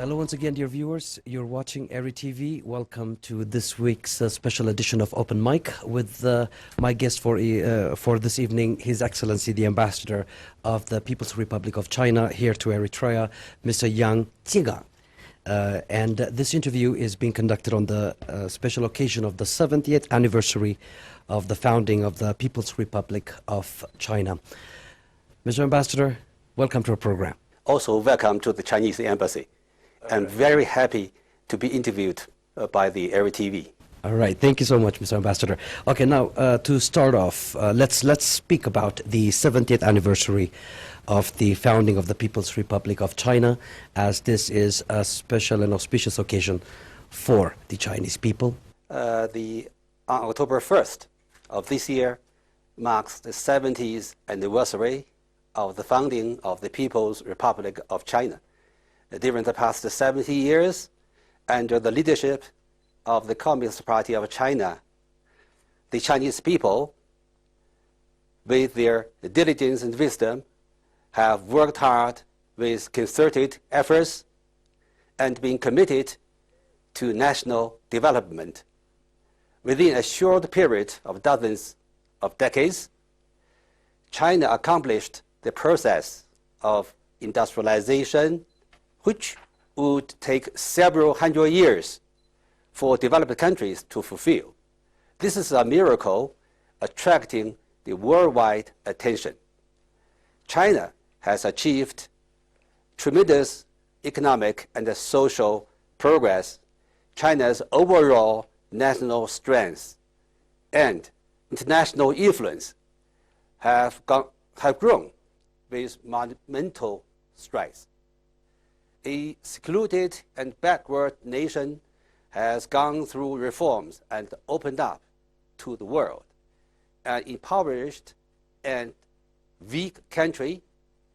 Hello once again, dear viewers. You're watching ERi-TV. Welcome to this week's special edition of Open Mic with my guest for this evening, His Excellency, the Ambassador of the People's Republic of China here to Eritrea, Mr. Yang Zigang. And this interview is being conducted on the special occasion of the 70th anniversary of the founding of the People's Republic of China. Mr. Ambassador, welcome to our program. Also, welcome to the Chinese Embassy. I'm very happy to be interviewed by the ERi-TV. All right, thank you so much, Mr. Ambassador. Okay, now to start off, let's speak about the 70th anniversary of the founding of the People's Republic of China, as this is a special and auspicious occasion for the Chinese people. On October 1st of this year marks the 70th anniversary of the founding of the People's Republic of China. During the past 70 years, under the leadership of the Communist Party of China, the Chinese people, with their diligence and wisdom, have worked hard with concerted efforts and been committed to national development. Within a short period of dozens of decades, China accomplished the process of industrialization, which would take several hundred years for developed countries to fulfill. This is a miracle attracting the worldwide attention. China has achieved tremendous economic and social progress. China's overall national strength and international influence have grown with monumental strides. A secluded and backward nation has gone through reforms and opened up to the world. An impoverished and weak country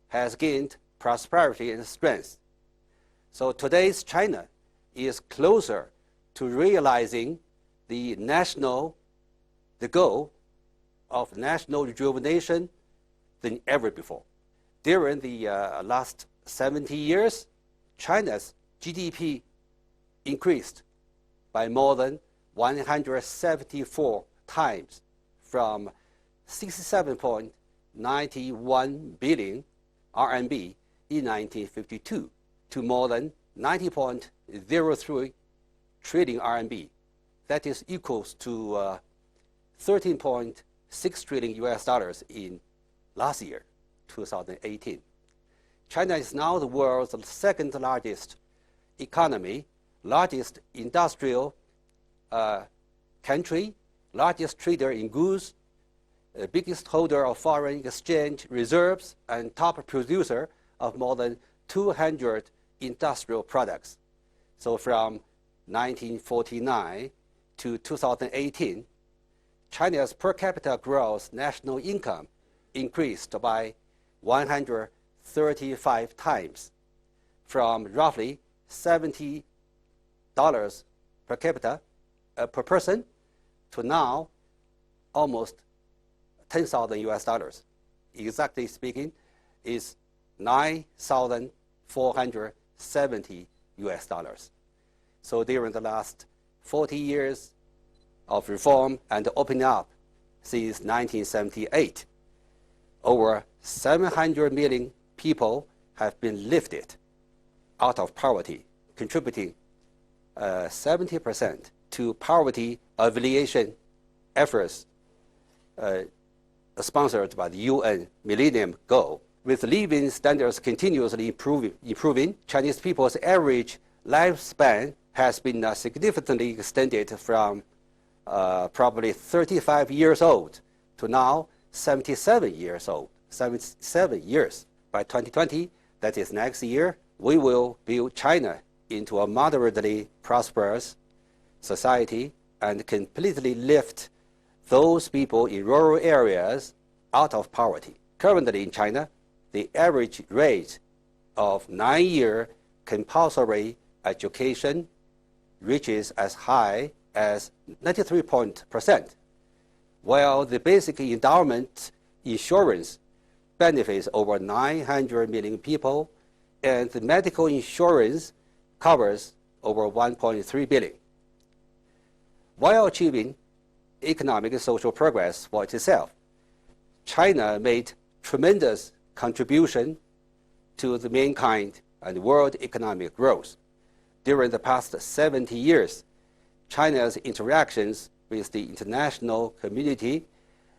has gained prosperity and strength. So today's China is closer to realizing the goal of national rejuvenation than ever before. During the last 70 years, China's GDP increased by more than 174 times, from 67.91 billion RMB in 1952 to more than 90.03 trillion RMB. That is equals to 13.6 trillion US dollars in last year, 2018. China is now the world's second largest economy, largest industrial country, largest trader in goods, biggest holder of foreign exchange reserves, and top producer of more than 200 industrial products. So from 1949 to 2018, China's per capita gross national income increased by 135 times, from roughly $70 per capita per person to now almost 10,000 US dollars. Exactly speaking, is 9,470 US dollars. So during the last 40 years of reform and opening up since 1978, over 700 million people have been lifted out of poverty, contributing 70% to poverty alleviation efforts sponsored by the UN Millennium Goal. With living standards continuously improving, Chinese people's average lifespan has been significantly extended from probably 35 years old to now 77 years old, 77 years. By 2020, that is next year, we will build China into a moderately prosperous society and completely lift those people in rural areas out of poverty. Currently in China, the average rate of 9-year compulsory education reaches as high as 93%, while the basic endowment insurance benefits over 900 million people, and the medical insurance covers over 1.3 billion. While achieving economic and social progress for itself, China made tremendous contribution to the mankind and world economic growth. During the past 70 years, China's interactions with the international community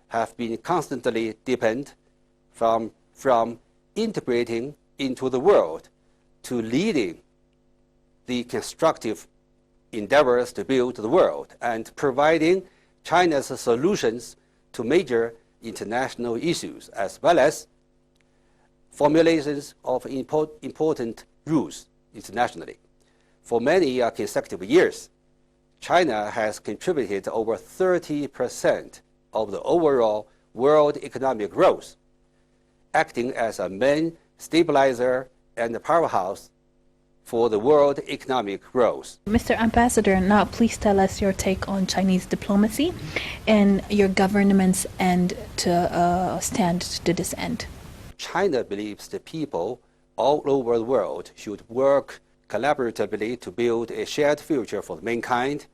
have been constantly deepened from integrating into the world to leading the constructive endeavors to build the world and providing China's solutions to major international issues, as well as formulations of important rules internationally. For many consecutive years, China has contributed over 30% of the overall world economic growth, acting as a main stabilizer and a powerhouse for the world economic growth. Mr. Ambassador, now please tell us your take on Chinese diplomacy and your government's end to stand to this end. China believes the people all over the world should work collaboratively to build a shared future for mankind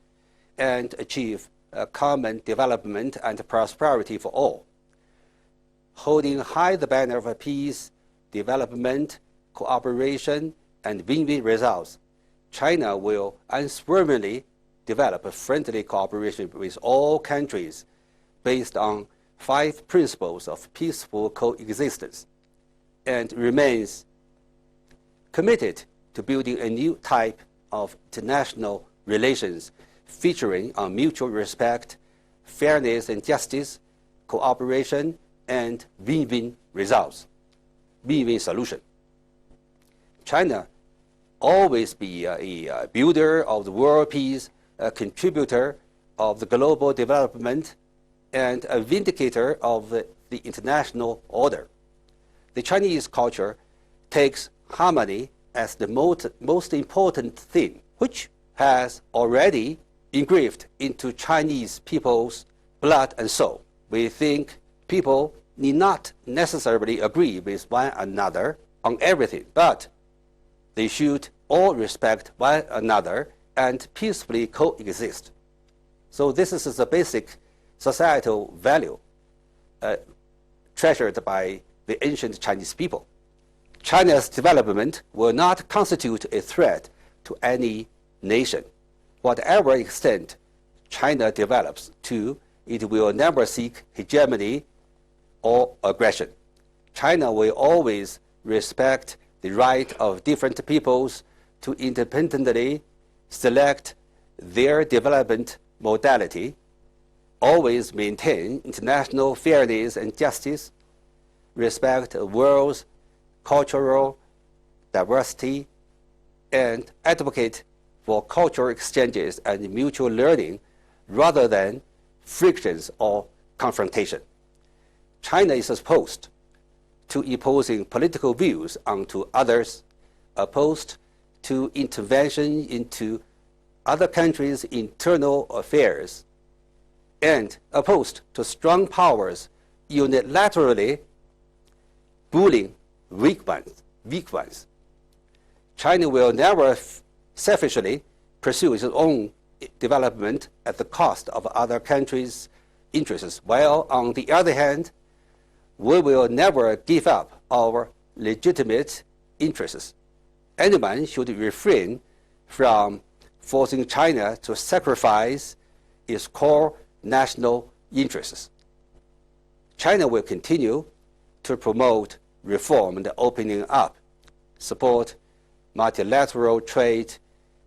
and achieve a common development and prosperity for all. Holding high the banner of peace, development, cooperation, and win-win results, China will unswervingly develop a friendly cooperation with all countries based on 5 principles of peaceful coexistence, and remains committed to building a new type of international relations featuring on mutual respect, fairness and justice, cooperation, and win-win results, win-win solution. China always be a builder of the world peace, a contributor of the global development, and a vindicator of the international order. The Chinese culture takes harmony as the most important thing, which has already engraved into Chinese people's blood and soul. We think people need not necessarily agree with one another on everything, but they should all respect one another and peacefully coexist. So this is the basic societal value treasured by the ancient Chinese people. China's development will not constitute a threat to any nation. Whatever extent China develops to, it will never seek hegemony or aggression. China will always respect the right of different peoples to independently select their development modality, always maintain international fairness and justice, respect the world's cultural diversity, and advocate for cultural exchanges and mutual learning rather than frictions or confrontation. China is opposed to imposing political views onto others, opposed to intervention into other countries' internal affairs, and opposed to strong powers unilaterally bullying weak ones. China will never selfishly pursue its own development at the cost of other countries' interests, while on the other hand, we will never give up our legitimate interests. Anyone should refrain from forcing China to sacrifice its core national interests. China will continue to promote reform and opening up, support multilateral trade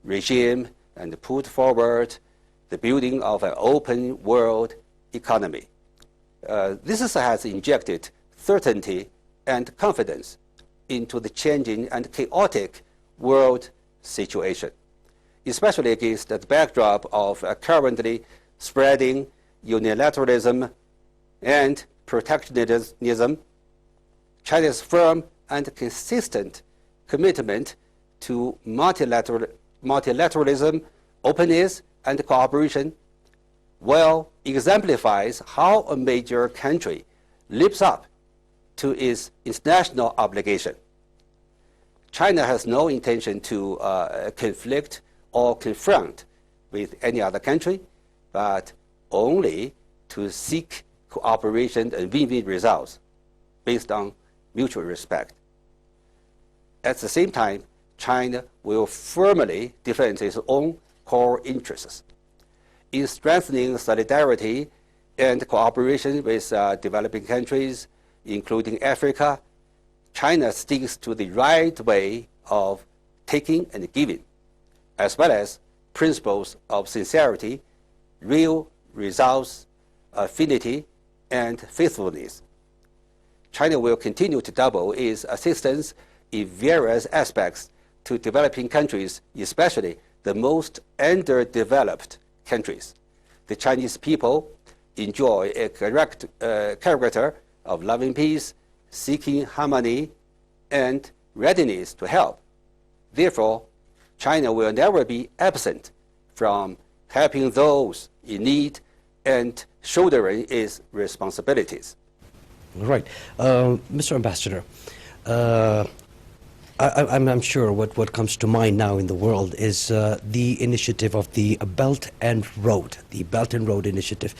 regime, and put forward the building of an open world economy. This has injected certainty and confidence into the changing and chaotic world situation, especially against the backdrop of currently spreading unilateralism and protectionism. China's firm and consistent commitment to multilateralism, openness, and cooperation well exemplifies how a major country lives up to its international obligation. China has no intention to conflict or confront with any other country, but only to seek cooperation and win-win results based on mutual respect. At the same time, China will firmly defend its own core interests. In strengthening solidarity and cooperation with developing countries, including Africa, China sticks to the right way of taking and giving, as well as principles of sincerity, real results, affinity, and faithfulness. China will continue to double its assistance in various aspects to developing countries, especially the most underdeveloped countries. The Chinese people enjoy a character of loving peace, seeking harmony, and readiness to help. Therefore, China will never be absent from helping those in need and shouldering its responsibilities. Right. Mr. Ambassador, I'm sure what comes to mind now in the world is the initiative of the Belt and Road, the Belt and Road Initiative.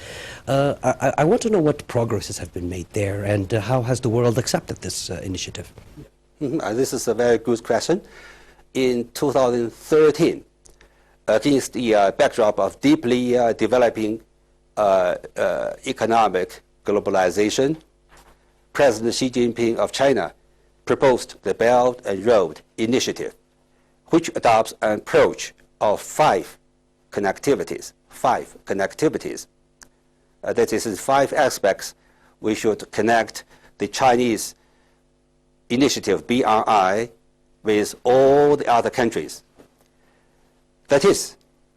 I want to know what progresses have been made there and how has the world accepted this initiative? This is a very good question. In 2013, against the backdrop of deeply developing economic globalization, President Xi Jinping of China proposed the Belt and Road Initiative, which adopts an approach of five connectivities. That is, in 5 aspects, we should connect the Chinese initiative, BRI, with all the other countries. That is,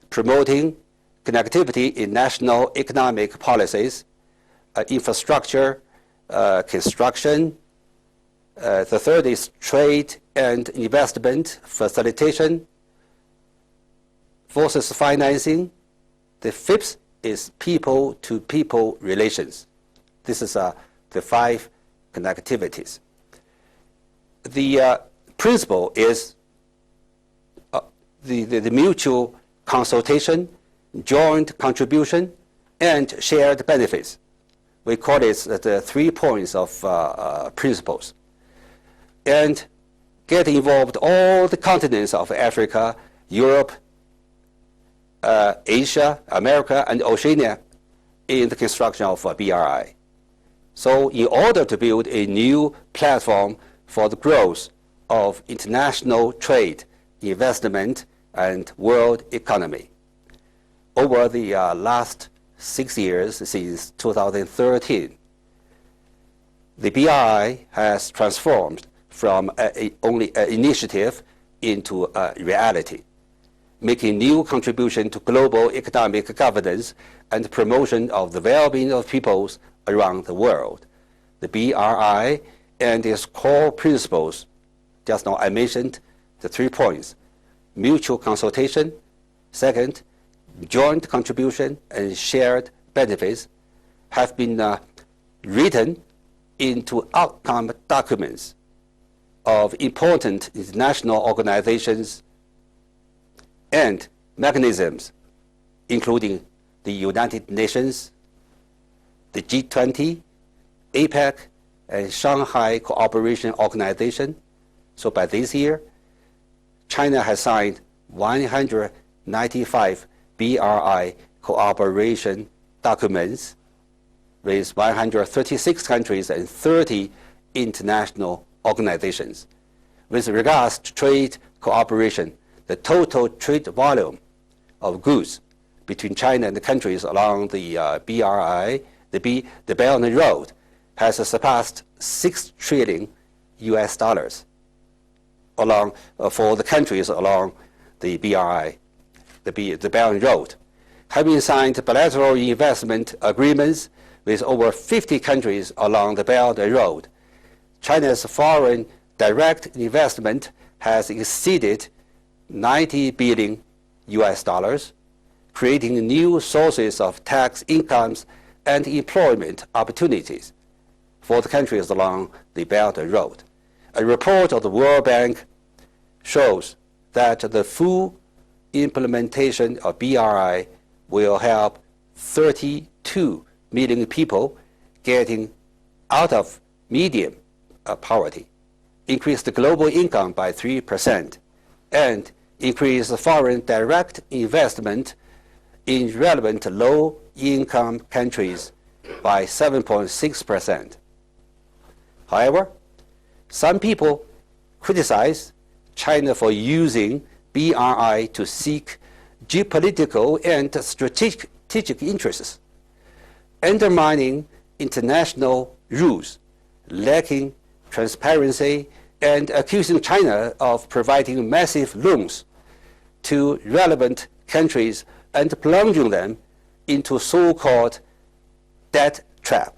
promoting connectivity in national economic policies, infrastructure, construction. The third is trade and investment facilitation. Fourth is financing. The fifth is people-to-people relations. This is the 5 connectivities. The principle is the mutual consultation, joint contribution, and shared benefits. We call it the 3 points of principles. And get involved all the continents of Africa, Europe, Asia, America, and Oceania in the construction of BRI. So in order to build a new platform for the growth of international trade, investment, and world economy. Over the last 6 years, since 2013, the BRI has transformed from only an initiative into a reality, making new contribution to global economic governance and promotion of the well-being of peoples around the world. The BRI and its core principles, just now I mentioned the 3 points: mutual consultation, second, joint contribution, and shared benefits, have been written into outcome documents of important international organizations and mechanisms, including the United Nations, the G20, APEC, and Shanghai Cooperation Organization. So by this year, China has signed 195 BRI cooperation documents with 136 countries and 30 international organizations. With regards to trade cooperation, the total trade volume of goods between China and the countries along the BRI, the Belt and Road, has surpassed $6 trillion along for the countries along the BRI, the Belt and Road, having signed bilateral investment agreements with over 50 countries along the Belt and Road. China's foreign direct investment has exceeded $90 billion, creating new sources of tax incomes and employment opportunities for the countries along the Belt and Road. A report of the World Bank shows that the full implementation of BRI will help 32 million people getting out of medium poverty, increase the global income by 3%, and increase foreign direct investment in relevant low-income countries by 7.6%. However, some people criticize China for using BRI to seek geopolitical and strategic interests, undermining international rules, lacking transparency, and accusing China of providing massive loans to relevant countries and plunging them into so-called debt trap.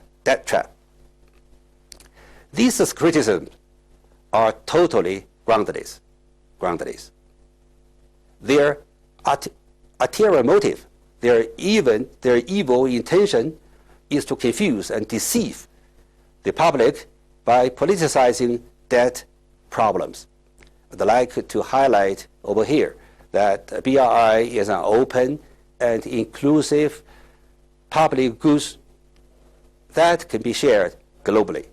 These criticisms are totally groundless. Their ulterior motive, their evil intention is to confuse and deceive the public by politicizing debt problems. I'd like to highlight over here that BRI is an open and inclusive public goods that can be shared globally.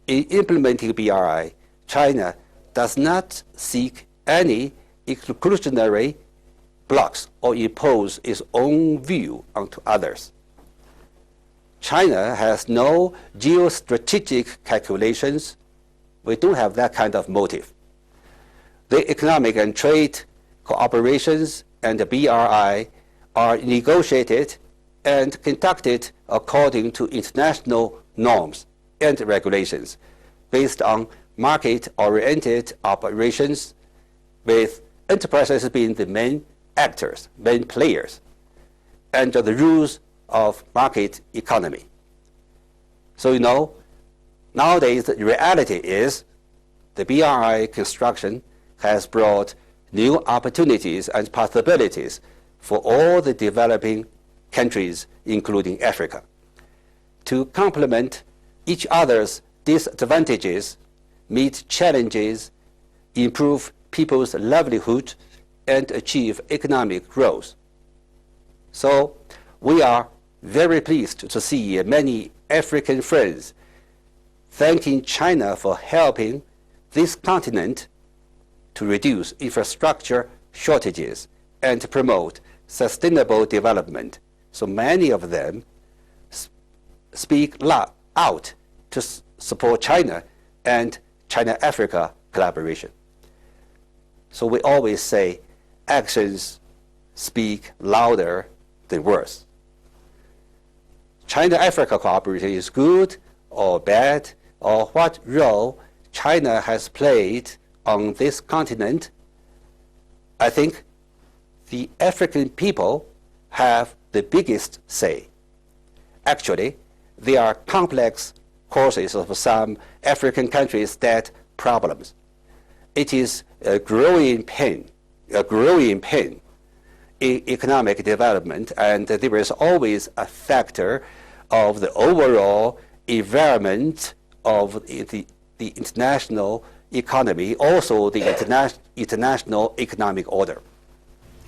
In implementing BRI, China does not seek any exclusionary blocks or impose its own view onto others. China has no geostrategic calculations. We don't have that kind of motive. The economic and trade cooperations and the BRI are negotiated and conducted according to international norms and regulations based on market-oriented operations, with enterprises being the main actors, main players, and the rules of market economy. So nowadays the reality is the BRI construction has brought new opportunities and possibilities for all the developing countries, including Africa, to complement each other's disadvantages, meet challenges, improve people's livelihood, and achieve economic growth. So we are very pleased to see many African friends thanking China for helping this continent to reduce infrastructure shortages and promote sustainable development. So many of them speak out to support China and China-Africa collaboration. So we always say actions speak louder than words. China-Africa cooperation is good or bad, or what role China has played on this continent. I think the African people have the biggest say. Actually, there are complex causes of some African countries' debt problems. It is a growing pain in economic development, and there is always a factor of the overall environment of the international economy, also the international economic order.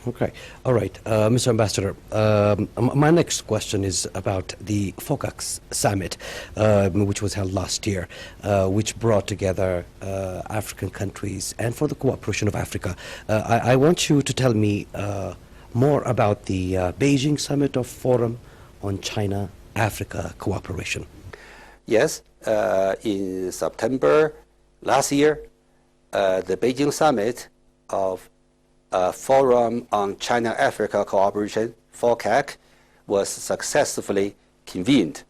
Okay. All right. Mr. Ambassador, my next question is about the FOCAC summit, which was held last year, which brought together African countries and for the cooperation of Africa. I want you to tell me more about the Beijing Summit of Forum on China-Africa Cooperation. Yes. In September last year, the Beijing Summit of Forum on China-Africa Cooperation, FOCAC, was successfully convened.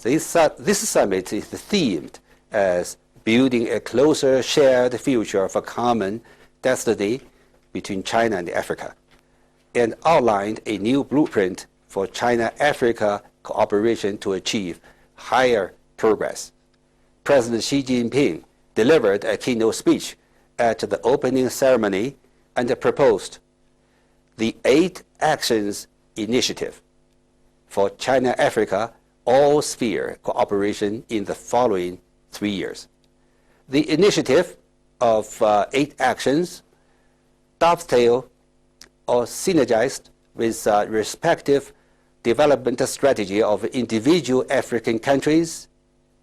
This summit is themed as building a closer shared future for common destiny between China and Africa, and outlined a new blueprint for China-Africa cooperation to achieve higher progress. President Xi Jinping delivered a keynote speech at the opening ceremony and proposed the 8 Actions Initiative for China-Africa all-sphere cooperation in the following 3 years. The initiative of 8 actions dovetail or synergized with respective development strategy of individual African countries,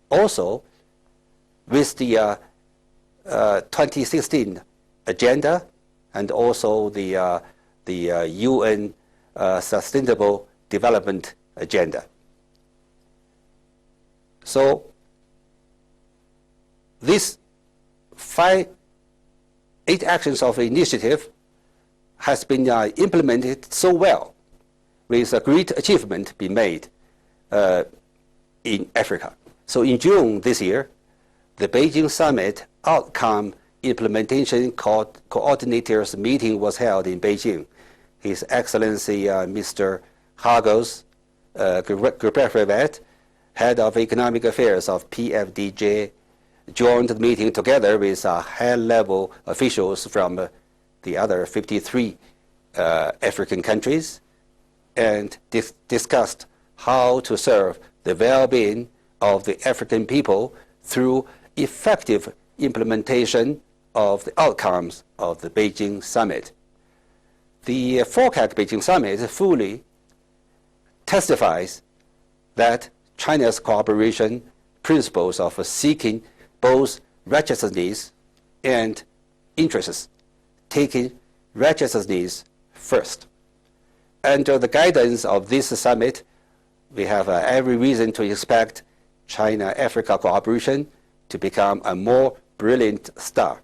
also with the 2016 agenda and also the UN Sustainable Development Agenda. So these 8 actions of initiative has been implemented so well, with a great achievement being made in Africa. So in June this year, the Beijing Summit Outcome Implementation Coordinators meeting was held in Beijing. His Excellency Mr. Hagos Gebrevert, Head of Economic Affairs of PFDJ, joined the meeting together with high-level officials from the other 53 African countries, and discussed how to serve the well-being of the African people through effective implementation of the outcomes of the Beijing Summit. The FOCAC Beijing Summit fully testifies that China's cooperation principles of seeking both righteousness and interests, taking righteousness first. Under the guidance of this summit, we have every reason to expect China-Africa cooperation to become a more brilliant star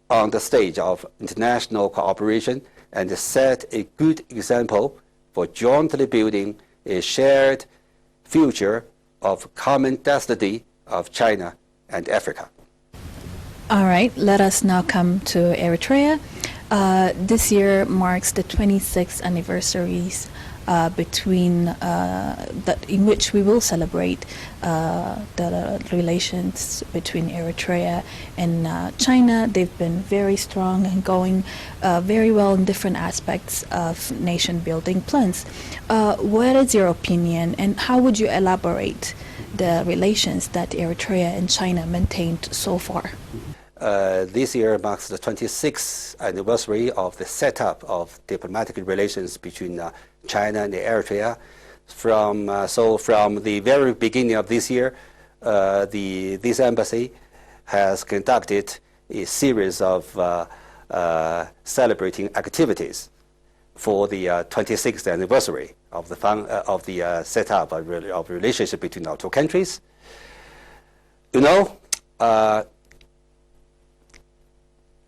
on the stage of international cooperation and set a good example for jointly building a shared future of common destiny of China and Africa. All right, let us now come to Eritrea. This year marks the 26th anniversaries in which we will celebrate the relations between Eritrea and China. They've been very strong and going very well in different aspects of nation-building plans. What is your opinion, and how would you elaborate the relations that Eritrea and China maintained so far? This year marks the 26th anniversary of the setup of diplomatic relations between China and Eritrea. From the very beginning of this year, this embassy has conducted a series of celebrating activities for the 26th anniversary of the setup of relationship between our two countries. You know,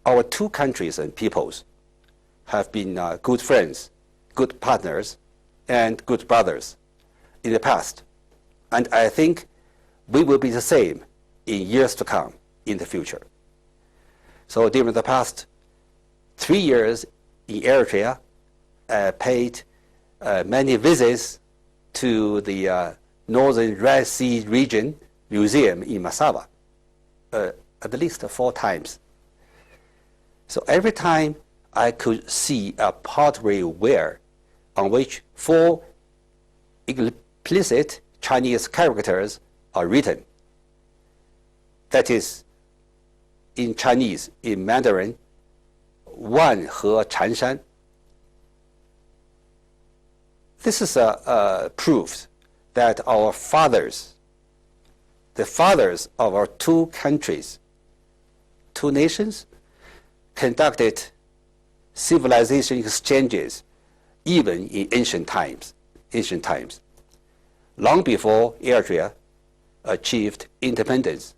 our two countries and peoples have been good friends, good partners, and good brothers in the past. And I think we will be the same in years to come in the future. So during the past 3 years in Eritrea, I paid many visits to the Northern Red Sea region museum in Massawa, at least 4 times. So every time I could see a pottery ware on which 4 explicit Chinese characters are written. That is, in Chinese, in Mandarin, 万和缠山. This is a proof that our fathers, the fathers of our two countries, two nations, conducted civilization exchanges even in ancient times, long before Eritrea achieved independence.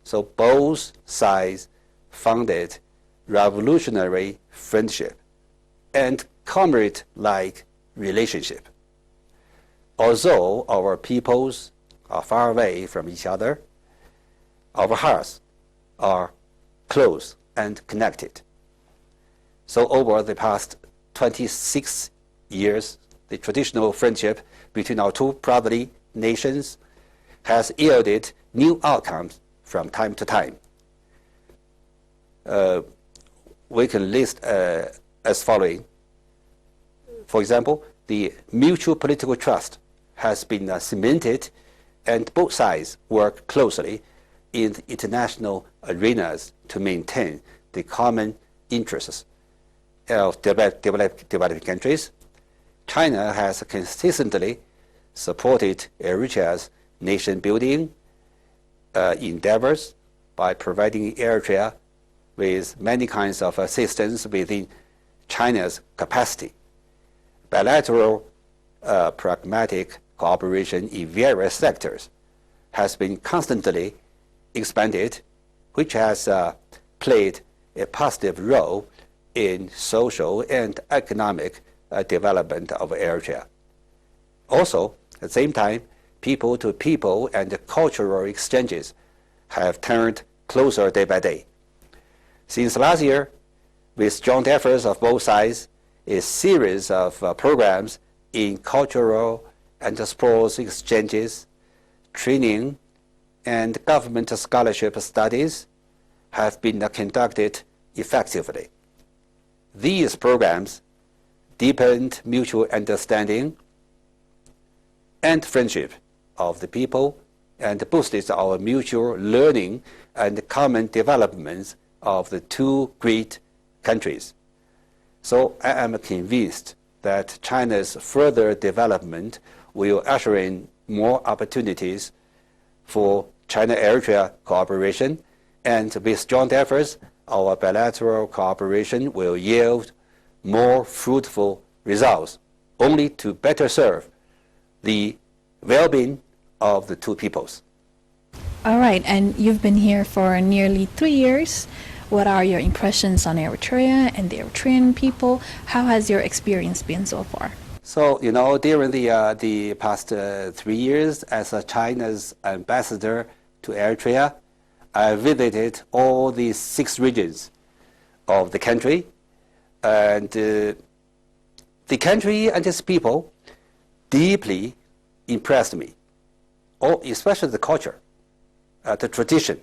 So both sides founded revolutionary friendship and comrade-like relationship. Although our peoples are far away from each other, our hearts are close and connected. So over the past 26 years, the traditional friendship between our two brotherly nations has yielded new outcomes from time to time. We can list as following. For example, the mutual political trust has been cemented, and both sides work closely in international arenas to maintain the common interests of developing countries. China has consistently supported Eritrea's nation-building endeavors by providing Eritrea with many kinds of assistance within China's capacity. Bilateral pragmatic cooperation in various sectors has been constantly expanded, which has played a positive role in social and economic development of Eritrea. Also, at the same time, people-to-people and cultural exchanges have turned closer day by day. Since last year, with joint efforts of both sides, a series of programs in cultural and sports exchanges, training, and government scholarship studies have been conducted effectively. These programs deepened mutual understanding and friendship of the people and boosted our mutual learning and common developments of the two great countries. So I am convinced that China's further development will usher in more opportunities for China-Eritrea cooperation, and with joint efforts, our bilateral cooperation will yield more fruitful results, only to better serve the well-being of the two peoples. All right, and you've been here for nearly 3 years. What are your impressions on Eritrea and the Eritrean people? How has your experience been so far? So, during the past 3 years as China's ambassador to Eritrea, I visited all the 6 regions of the country, and the country and its people deeply impressed me, especially the culture, the tradition.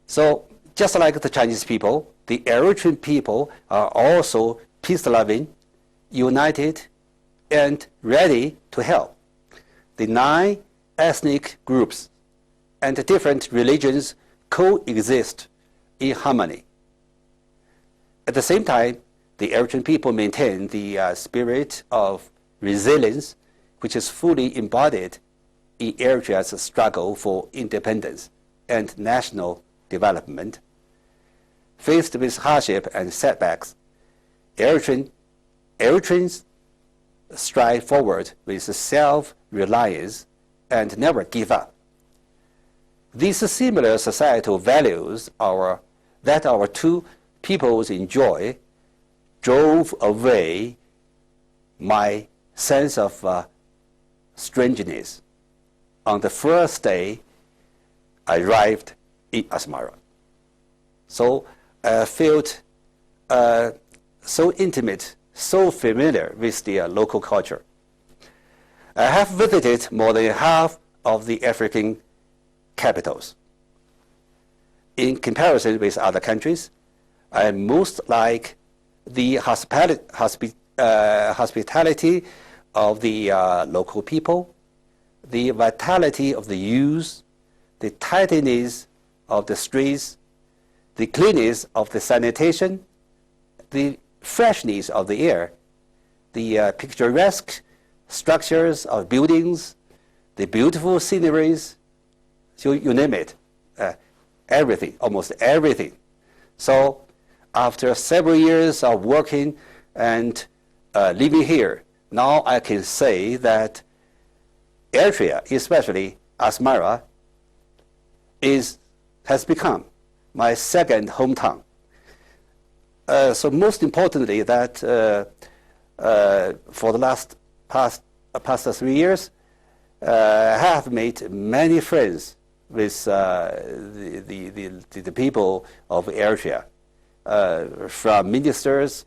So, just like the Chinese people, the Eritrean people are also peace-loving, united, and ready to help. The 9 ethnic groups and different religions coexist in harmony. At the same time, the Eritrean people maintain the spirit of resilience, which is fully embodied in Eritrea's struggle for independence and national development. Faced with hardship and setbacks, Eritreans strive forward with self-reliance and never give up. These similar societal values that our two peoples enjoy drove away my sense of strangeness on the first day I arrived in Asmara. So I felt so intimate, so familiar with the local culture. I have visited more than half of the African capitals. In comparison with other countries, I most like the hospitality of the local people, the vitality of the youth, the tidiness of the streets, the cleanness of the sanitation, the freshness of the air, the picturesque structures of buildings, the beautiful sceneries, so you name it, everything, almost everything. So after several years of working and living here, now I can say that Eritrea, especially Asmara, has become my second hometown. So most importantly, that for the past 3 years, I have made many friends with the people of Eritrea, from ministers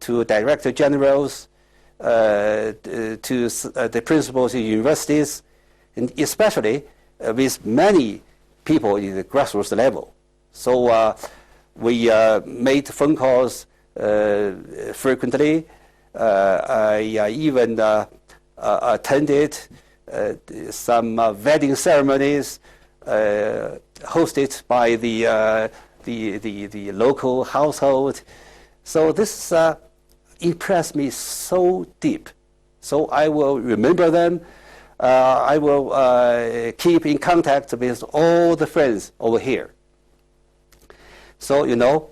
to director generals to the principals in universities, and especially with many people in the grassroots level. So we made phone calls frequently. I even attended some wedding ceremonies hosted by the local household. So this impressed me so deep. So I will remember them. I will keep in contact with all the friends over here. So, you know,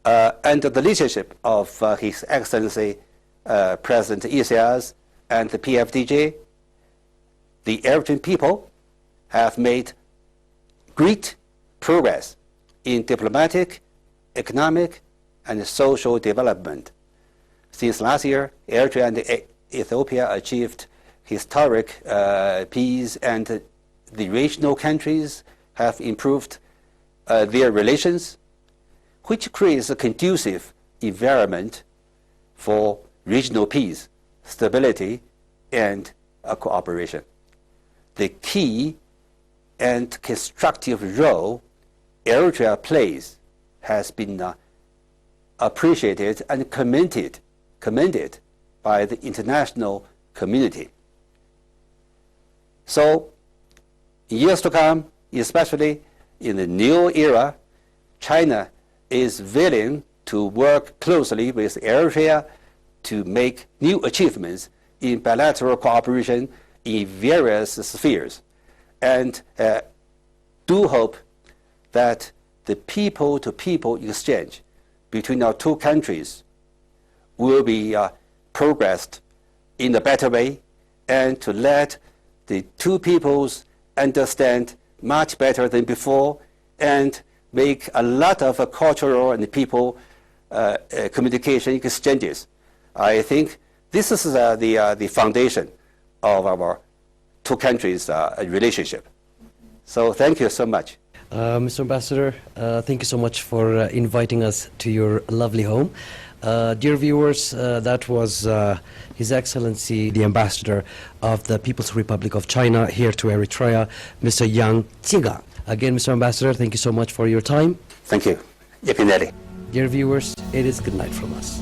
under the leadership of His Excellency President Isaias and the PFDJ, the Eritrean people have made great progress in diplomatic, economic, and social development. Since last year, Eritrea and Ethiopia achieved historic peace, and the regional countries have improved their relations, which creates a conducive environment for regional peace, stability, and cooperation. The key and constructive role Eritrea plays has been appreciated and commended by the international community. So, in years to come, especially in the new era, China is willing to work closely with Eritrea to make new achievements in bilateral cooperation in various spheres, and do hope that the people-to-people exchange between our two countries will be progressed in a better way, and to let the two peoples understand much better than before, and make a lot of cultural and people communication exchanges. I think this is the foundation of our two countries' relationship. So thank you so much. Mr. Ambassador, thank you so much for inviting us to your lovely home. Dear viewers, that was His Excellency, the Ambassador of the People's Republic of China here to Eritrea, Mr. Yang Zigang. Again, Mr. Ambassador, thank you so much for your time. Thank you. Dear viewers, it is good night from us.